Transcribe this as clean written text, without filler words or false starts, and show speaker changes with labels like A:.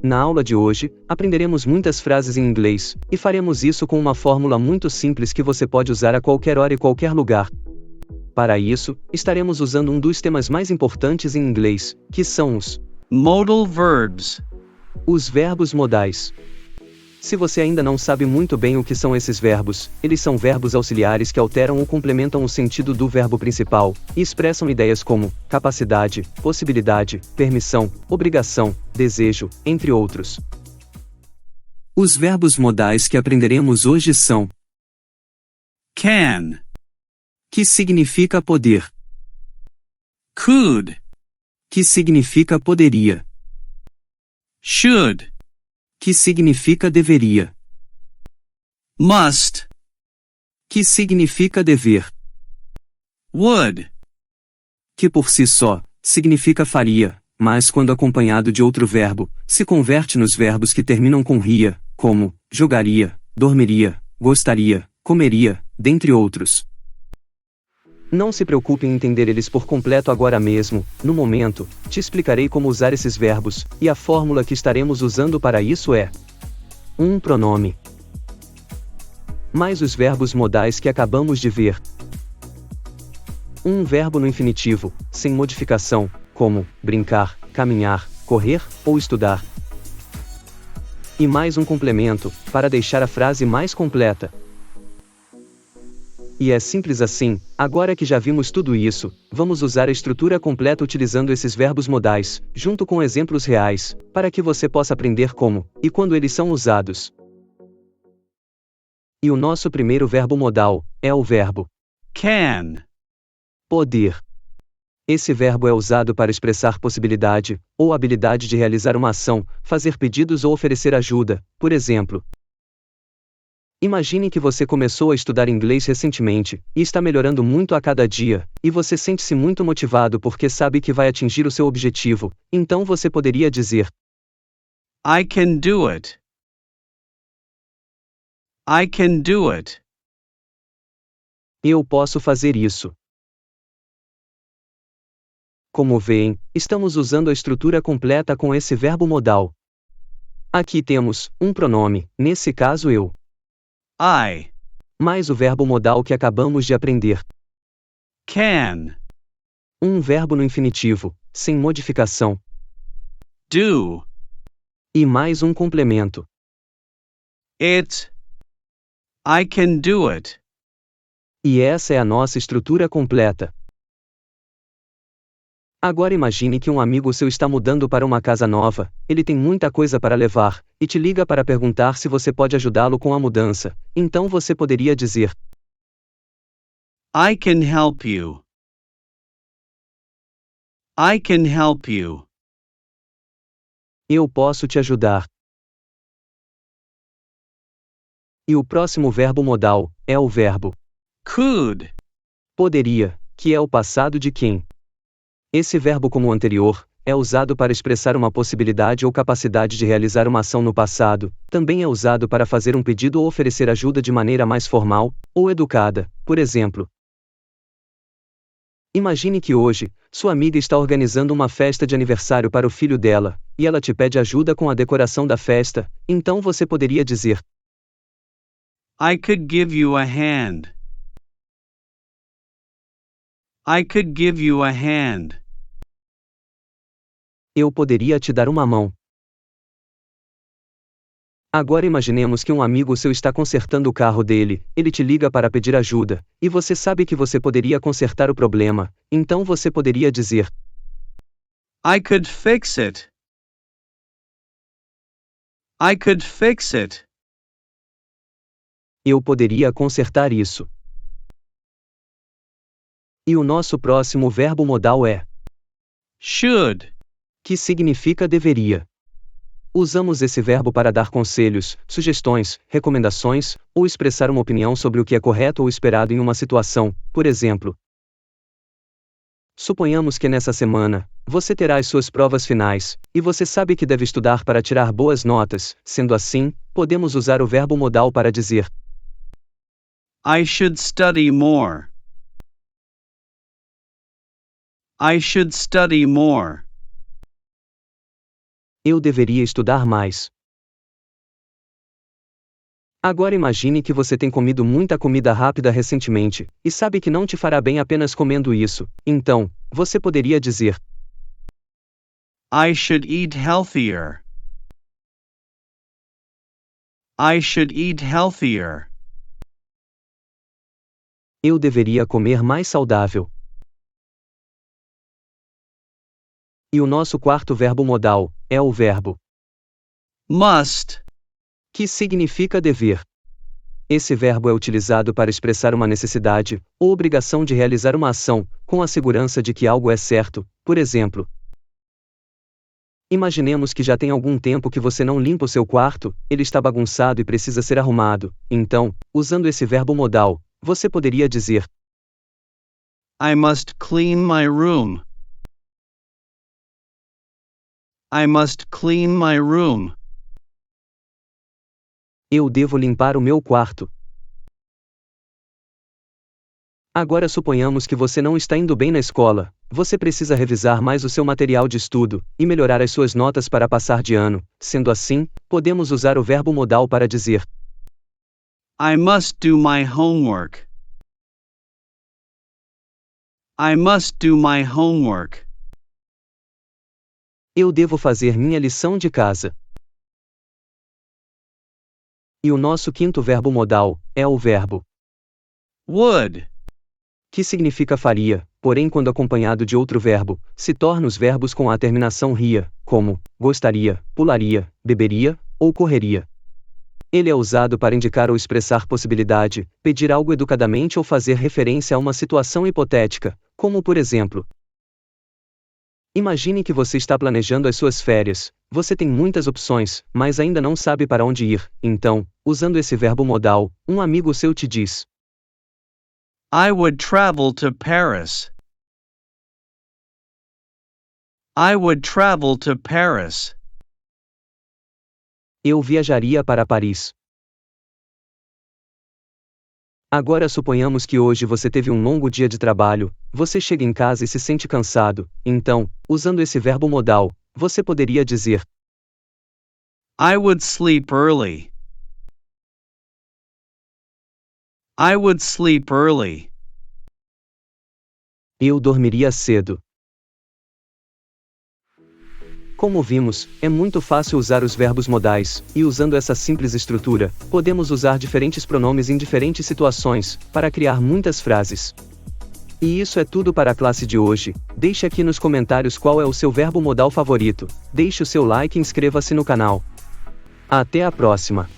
A: Na aula de hoje, aprenderemos muitas frases em inglês, e faremos isso com uma fórmula muito simples que você pode usar a qualquer hora e qualquer lugar. Para isso, estaremos usando um dos temas mais importantes em inglês, que são os
B: Modal verbs.
A: os verbos modais. Se você ainda não sabe muito bem o que são esses verbos, eles são verbos auxiliares que alteram ou complementam o sentido do verbo principal, e expressam ideias como capacidade, possibilidade, permissão, obrigação, desejo, entre outros. Os verbos modais que aprenderemos hoje são
B: Can.
A: que significa poder,
B: Could.
A: que significa poderia,
B: Should.
A: que significa deveria,
B: Must.
A: que significa dever,
B: Would.
A: que por si só, significa faria, mas quando acompanhado de outro verbo, se converte nos verbos que terminam com ria, como jogaria, dormiria, gostaria, comeria, dentre outros. Não se preocupe em entender eles por completo agora mesmo, no momento, te explicarei como usar esses verbos, e a fórmula que estaremos usando para isso é um pronome mais os verbos modais que acabamos de ver. Um verbo no infinitivo, sem modificação, como brincar, caminhar, correr ou estudar. E mais um complemento, para deixar a frase mais completa. E é simples assim. Agora que já vimos tudo isso, vamos usar a estrutura completa utilizando esses verbos modais, junto com exemplos reais, para que você possa aprender como e quando eles são usados. E o nosso primeiro verbo modal é o verbo
B: Can.
A: poder. Esse verbo é usado para expressar possibilidade, ou habilidade de realizar uma ação, fazer pedidos ou oferecer ajuda, por exemplo. Imagine que você começou a estudar inglês recentemente, e está melhorando muito a cada dia, e você sente-se muito motivado porque sabe que vai atingir o seu objetivo, então você poderia dizer:
B: I can do it. I can do it.
A: eu posso fazer isso. Como veem, estamos usando a estrutura completa com esse verbo modal. Aqui temos um pronome, nesse caso eu,
B: I.
A: mais o verbo modal que acabamos de aprender.
B: Can.
A: Um verbo no infinitivo, sem modificação.
B: Do.
A: E mais um complemento.
B: It. I can do it.
A: E essa é a nossa estrutura completa. Agora imagine que um amigo seu está mudando para uma casa nova, ele tem muita coisa para levar, e te liga para perguntar se você pode ajudá-lo com a mudança. Então você poderia dizer:
B: I can help you. I can help you.
A: eu posso te ajudar. E o próximo verbo modal é o verbo
B: Could.
A: poderia, que é o passado de quem. Esse verbo, como o anterior, é usado para expressar uma possibilidade ou capacidade de realizar uma ação no passado, também é usado para fazer um pedido ou oferecer ajuda de maneira mais formal, ou educada, por exemplo. Imagine que hoje, sua amiga está organizando uma festa de aniversário para o filho dela, e ela te pede ajuda com a decoração da festa, então você poderia dizer:
B: I could give you a hand. I could give you a hand.
A: eu poderia te dar uma mão. Agora imaginemos que um amigo seu está consertando o carro dele, ele te liga para pedir ajuda, e você sabe que você poderia consertar o problema, então você poderia dizer:
B: I could fix it. I could fix it.
A: eu poderia consertar isso. E o nosso próximo verbo modal é
B: Should.
A: que significa deveria. Usamos esse verbo para dar conselhos, sugestões, recomendações, ou expressar uma opinião sobre o que é correto ou esperado em uma situação, por exemplo. Suponhamos que nessa semana, você terá as suas provas finais, e você sabe que deve estudar para tirar boas notas. Sendo assim, podemos usar o verbo modal para dizer:
B: I should study more. I should study more.
A: Eu deveria estudar mais. Agora imagine que você tem comido muita comida rápida recentemente, e sabe que não te fará bem apenas comendo isso. Então, você poderia dizer:
B: I should eat healthier. I should eat healthier.
A: Eu deveria comer mais saudável. E o nosso quarto verbo modal é o verbo
B: Must.
A: que significa dever. Esse verbo é utilizado para expressar uma necessidade ou obrigação de realizar uma ação, com a segurança de que algo é certo. Por exemplo, imaginemos que já tem algum tempo que você não limpa o seu quarto, ele está bagunçado e precisa ser arrumado. Então, usando esse verbo modal, você poderia dizer:
B: I must clean my room. I must clean my room.
A: Eu devo limpar o meu quarto. Agora suponhamos que você não está indo bem na escola. Você precisa revisar mais o seu material de estudo e melhorar as suas notas para passar de ano. Sendo assim, podemos usar o verbo modal para dizer:
B: I must do my homework. I must do my homework.
A: Eu devo fazer minha lição de casa. E o nosso quinto verbo modal é o verbo
B: Would.
A: que significa faria, porém quando acompanhado de outro verbo, se torna os verbos com a terminação ria, como gostaria, pularia, beberia ou correria. Ele é usado para indicar ou expressar possibilidade, pedir algo educadamente ou fazer referência a uma situação hipotética, como por exemplo: imagine que você está planejando as suas férias, você tem muitas opções, mas ainda não sabe para onde ir. Então, usando esse verbo modal, um amigo seu te diz:
B: I would travel to Paris. I would travel to Paris.
A: Eu viajaria para Paris. Agora suponhamos que hoje você teve um longo dia de trabalho, você chega em casa e se sente cansado. Então, usando esse verbo modal, você poderia dizer:
B: I would sleep early. I would sleep early.
A: Eu dormiria cedo. Como vimos, é muito fácil usar os verbos modais, e usando essa simples estrutura, podemos usar diferentes pronomes em diferentes situações, para criar muitas frases. E isso é tudo para a classe de hoje. Deixe aqui nos comentários qual é o seu verbo modal favorito, deixe o seu like e inscreva-se no canal. Até a próxima!